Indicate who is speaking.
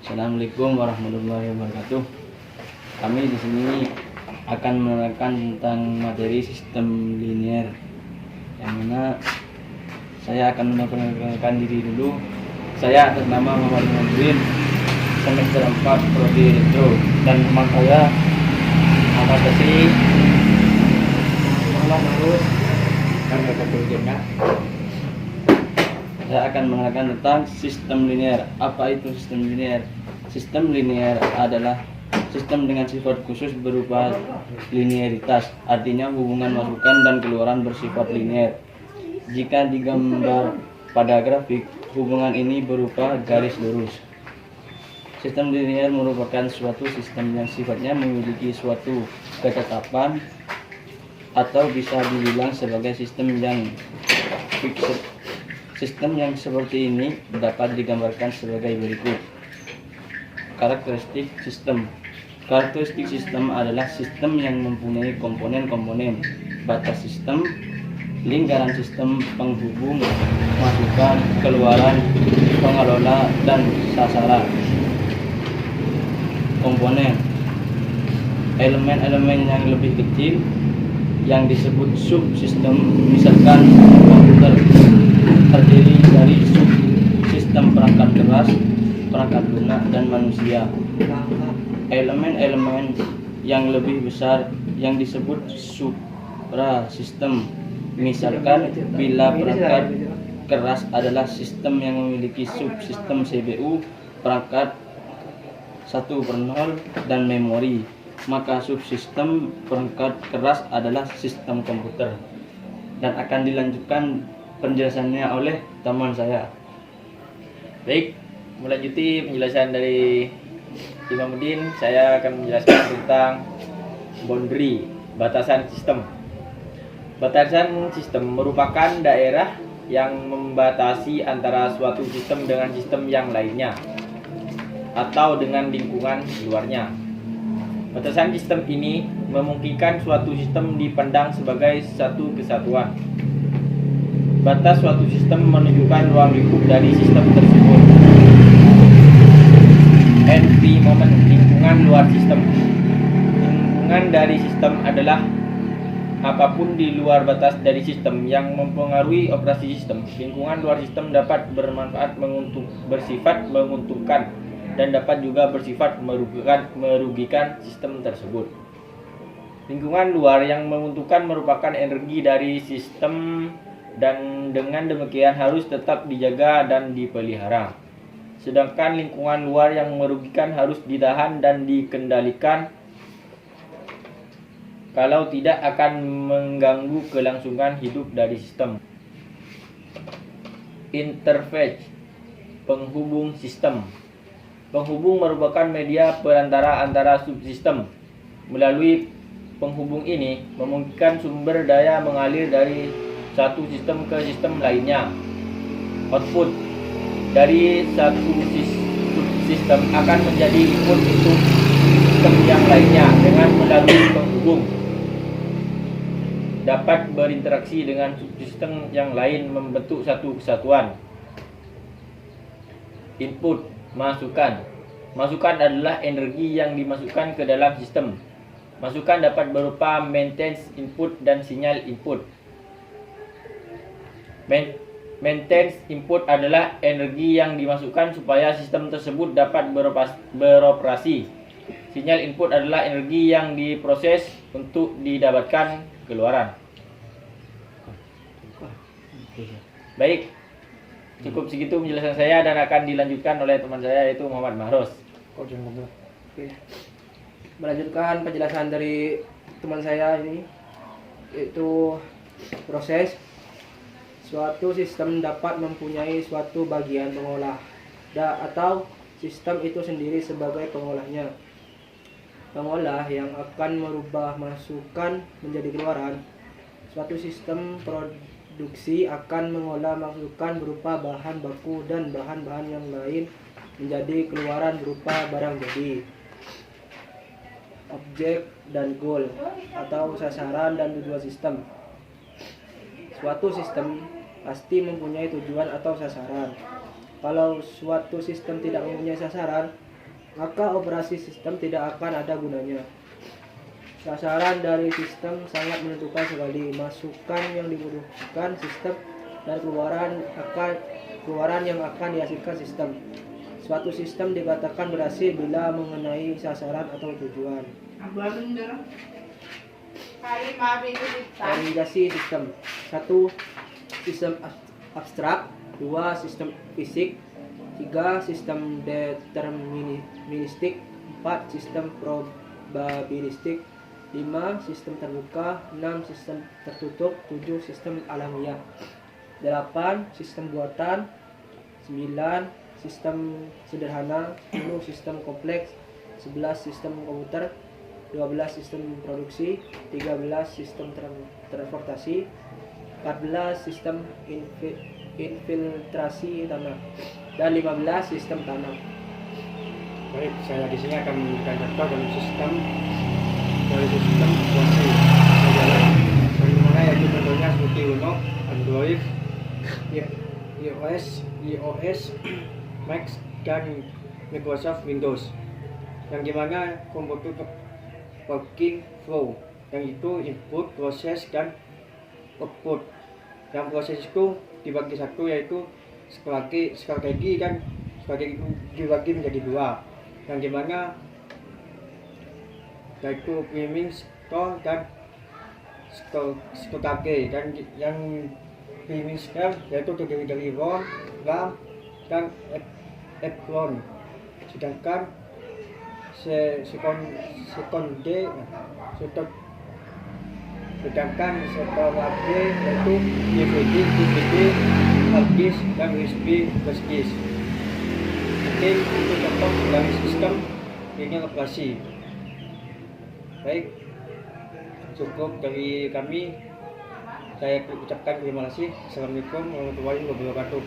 Speaker 1: Assalamualaikum warahmatullahi wabarakatuh. Kami di sini akan menerangkan tentang materi sistem linier, yang mana saya akan memperkenalkan diri dulu. Saya atas nama Muhammad Nurdin, semester 4 prodi elektro, dan teman saya Ahmad Tasri, Muhammad Marus, dan Kepolisian. Saya akan menerangkan tentang sistem linier. Apa itu sistem linier? Sistem linier adalah sistem dengan sifat khusus berupa linearitas, artinya hubungan masukan dan keluaran bersifat linier. Jika digambar pada grafik, hubungan ini berupa garis lurus. Sistem linier merupakan suatu sistem yang sifatnya memiliki suatu ketetapan atau bisa dibilang sebagai sistem yang fixed. Sistem yang seperti ini dapat digambarkan sebagai berikut. Karakteristik sistem. Karakteristik sistem adalah sistem yang mempunyai komponen-komponen, batas sistem, lingkaran sistem, penghubung, masukan, keluaran, pengelola, dan sasaran. Komponen. Elemen-elemen yang lebih kecil yang disebut subsistem, misalkan komputer, terdiri dari subsistem perangkat keras, perangkat lunak, dan manusia. Elemen-elemen yang lebih besar yang disebut suprasistem, misalkan bila perangkat keras adalah sistem yang memiliki subsistem CPU, perangkat 1/0, dan memori, maka subsistem perangkat keras adalah sistem komputer. Dan akan dilanjutkan penjelasannya oleh teman saya.
Speaker 2: Baik, melanjuti penjelasan dari Imamuddin, saya akan menjelaskan tentang boundary, batasan sistem. Batasan sistem merupakan daerah yang membatasi antara suatu sistem dengan sistem yang lainnya atau dengan lingkungan luarnya. Batasan sistem ini memungkinkan suatu sistem dipandang sebagai satu kesatuan. Batas suatu sistem menunjukkan ruang lingkup dari sistem tersebut. NP moment, lingkungan luar sistem. Lingkungan dari sistem adalah apapun di luar batas dari sistem yang mempengaruhi operasi sistem. Lingkungan luar sistem dapat bermanfaat bersifat menguntungkan dan dapat juga bersifat merugikan sistem tersebut. Lingkungan luar yang menguntungkan merupakan energi dari sistem dan dengan demikian harus tetap dijaga dan dipelihara. Sedangkan lingkungan luar yang merugikan harus ditahan dan dikendalikan, kalau tidak akan mengganggu kelangsungan hidup dari sistem. Interface, penghubung sistem. Penghubung merupakan media perantara antara subsistem. Melalui penghubung ini memungkinkan sumber daya mengalir dari satu sistem ke sistem lainnya. Output dari satu subsistem akan menjadi input untuk sistem yang lainnya dengan melalui penghubung. Dapat berinteraksi dengan subsistem yang lain membentuk satu kesatuan. Input, masukan. Masukan adalah energi yang dimasukkan ke dalam sistem. Masukan dapat berupa maintenance input dan sinyal input. Maintenance input adalah energi yang dimasukkan supaya sistem tersebut dapat beroperasi. Sinyal input adalah energi yang diproses untuk didapatkan keluaran. Baik, cukup segitu penjelasan saya dan akan dilanjutkan oleh teman saya yaitu Muhammad Mahros.
Speaker 3: Oke. Melanjutkan penjelasan dari teman saya ini, yaitu proses. Suatu sistem dapat mempunyai suatu bagian pengolah atau sistem itu sendiri sebagai pengolahnya. Pengolah yang akan merubah masukan menjadi keluaran. Suatu sistem produksi akan mengolah masukan berupa bahan baku dan bahan-bahan yang lain menjadi keluaran berupa barang jadi. Objek dan goal atau sasaran dan tujuan sistem. Suatu sistem pasti mempunyai tujuan atau sasaran. Kalau suatu sistem tidak mempunyai sasaran, maka operasi sistem tidak akan ada gunanya. Sasaran dari sistem sangat menentukan sekali. Masukan yang dibutuhkan sistem dan keluaran yang akan dihasilkan sistem. Suatu sistem dikatakan berhasil bila mengenai sasaran atau tujuan. Organisasi sistem. 1. Sistem abstrak. 2. Sistem fisik. 3. Sistem deterministik. 4. Sistem probabilistik. 5. Sistem terbuka. 6. Sistem tertutup. 7. Sistem alamiah. 8. Sistem buatan. 9. Sistem sederhana. 10. Sistem kompleks. 11. Sistem komputer. 12. Sistem produksi. 13. Sistem transportasi. 14. Sistem infiltrasi tanah. Dan 15. Sistem tanah.
Speaker 2: Baik, saya di sini akan memberikan contoh dalam sistem operasi berjalan. Bagaimana yaitu contohnya seperti Linux, Android, iOS, Mac, dan Microsoft Windows. Yang dimana komputer working flow, yang itu input, proses, dan output. Yang proses itu dibagi satu, yaitu strategi kan strategi dibagi menjadi dua, yang dimana yaitu priming, store, dan strategi. Dan yang priming store yaitu terdiri dari ROM, RAM, dan EPROM. Sedangkan sedangkan strategi yaitu DVD, hard disk, dan USB flash disk. Mungkin itu contoh dari sistem linear operasi. Baik, cukup dari kami. Saya ucapkan terima kasih. Assalamualaikum warahmatullahi wabarakatuh.